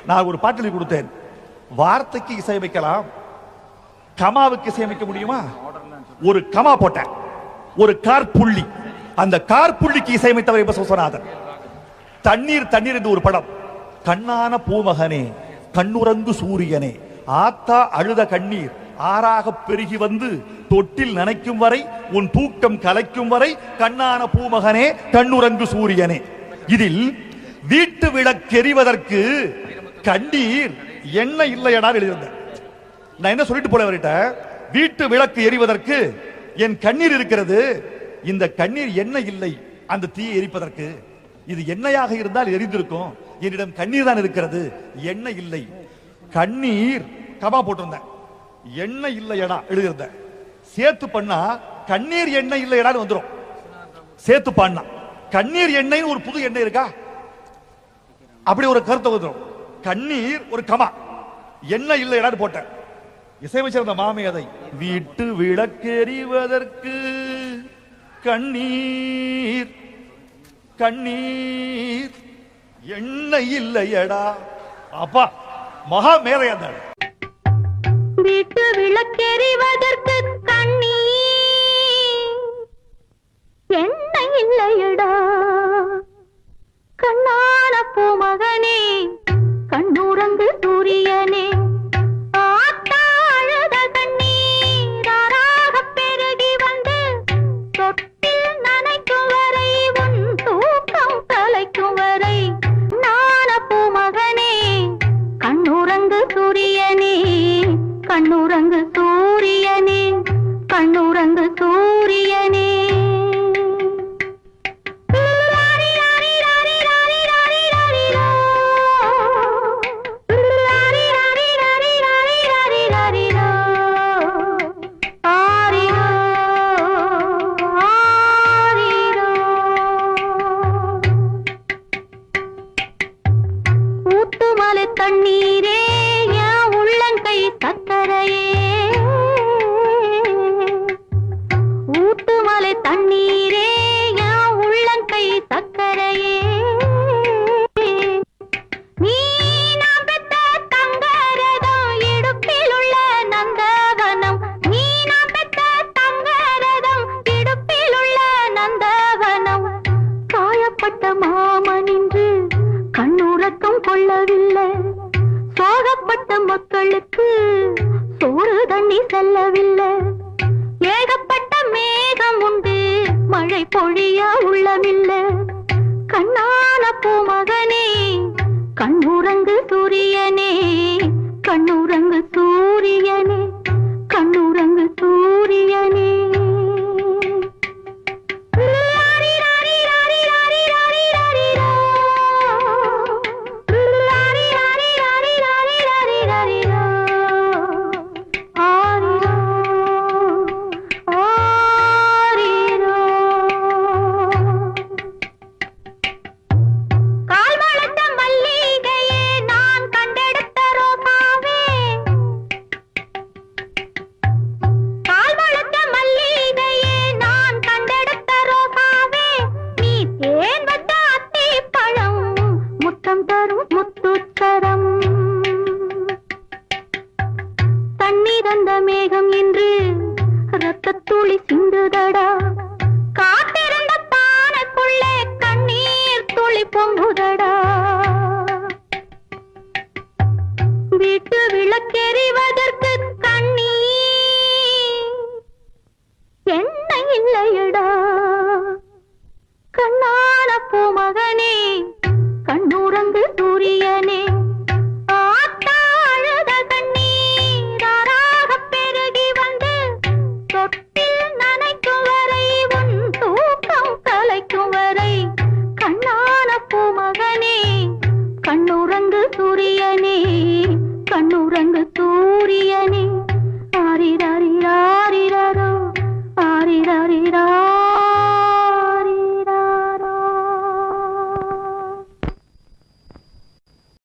நான் ஒரு பாட்டு எழுதி கொடுத்தேன். வார்த்தைக்கு இசையமைக்கலாம், கமாவுக்கு இசையமைக்க முடியுமா? ஒரு கமா போட்டேன், ஒரு கார்புள்ளி, அந்த கார்புள்ளிக்கு இசையமைத்தவர் இப்ப விஸ்வநாதன். தண்ணீர் தண்ணீர் என்று ஒரு படம். கண்ணான பூமகனே, கண்ணுறங்கு சூரியனே, ஆத்தா அழுத கண்ணீர் ஆறாக பெருகி வந்து தொட்டில் நனைக்கும் வரை, உன் தூக்கம் கலைக்கும் வரை, கண்ணான பூமகனே கண்ணுறங்கு சூரியனே. இதில் வீட்டு விளக்கெறிவதற்கு கண்ணீர் எண்ணெய் இல்லையடா எழுதியிருந்தேன். நான் என்ன சொல்லிட்டு போல அவர்கிட்ட, வீட்டு விளக்கு எரிவதற்கு என் கண்ணீர் இருக்கிறது, இந்த கண்ணீர் எண்ணெய் இல்லை அந்த தீயை எரிப்பதற்கு. இது எண்ணெயாக இருந்தால் எரிந்திருக்கும், என்னிடம் கண்ணீர் தான் இருக்கிறது, எண்ணெய் இல்லை. கண்ணீர் கமா போட்டிருந்தேன், எண்ணெய் இல்லையடா எழுதியிருந்தேன். சேர்த்து பண்ணா கண்ணீர் எண்ணெய் இல்லையடான்னு வந்துடும். சேர்த்து பண்ணா கண்ணீர் எண்ணெய் ஒரு புது எண்ணெய் இருக்கா, அப்படி ஒரு கருத்தை வந்துடும். கண்ணீர் ஒரு கமா, எண்ணெய் இல்லையடான்னு போட்டேன். இசையமைச்சிருந்த மாமேதை, வீட்டு விளக்கெறிவதற்கு கண்ணீர் கண்ணீர் எண்ணெய் இல்லையடா. அப்பா மகா மேதையா. வீட்டு விளக்கெறிவதற்கு கண்ணீர் எண்ணெய் இல்லையடா. கண்ணான பூமகனே, கண்ணுறங்கு சூரியனே, ஆத்தா அழுத கண்ணீர் ஆறாக பெருகி வந்து தொட்டில் நனைக்கும் வரை, உன் தூக்கம் கலைக்கும் வரை, நான பூமகனே கண்ணுறங்கு சூரியனே, கண்ணுறங்கு சூரியனே, கண்ணுறங்கு சூரியனே. ஊத்துமலை தண்ணீரே, என் உள்ளங்கை சக்கரையே, ஊத்துமலை தண்ணீரே, என் உள்ளங்கை சக்கரையே, நீ நாம் பெற்ற தங்கரதம், இடுப்பில் உள்ள நந்தவனம், நீ நாம் பெற்ற தங்கரதம், இடுப்பில் உள்ள நந்தவனம், காயப்பட்ட மாமனின்று கண்ணுறக்கம் கொள்ளவில்லை, சோகப்பட்ட மக்களுக்கு சோறு தண்ணி செல்லவில்லை, ஏகப்பட்ட மேகம் உண்டு மழை பொழிய உள்ளமில்லை, கண்ணான பூமகனே கண்ணுறங்கு சூரியனே, கண்ணுறங்கு சூரியனே, கண்ணுறங்கு சூரியனே. தண்ணீரந்த மேகம் இன்று ரத்தத்துளி சிந்துதடா, காத்திருந்த பானைக்குள்ளே கண்ணீர் துளி பொங்குதடா. வீட்டு விளக்கெறிவதற்கு கண்ணீர் எண்ணெய் இல்லையடா. கண்ணான பூமகனே, கண்ணுறங்கு சூரியனே, ஆத்தா அழுத கண்ணீர் ஆறாக பெருகி வந்து தொட்டில் நனைக்கும் வரை, உன் தூக்கம் கலைக்கும் வரை, கண்ணான பூமகனே, கண்ணுறங்கு சூரியனே, கண்ணுறங்கு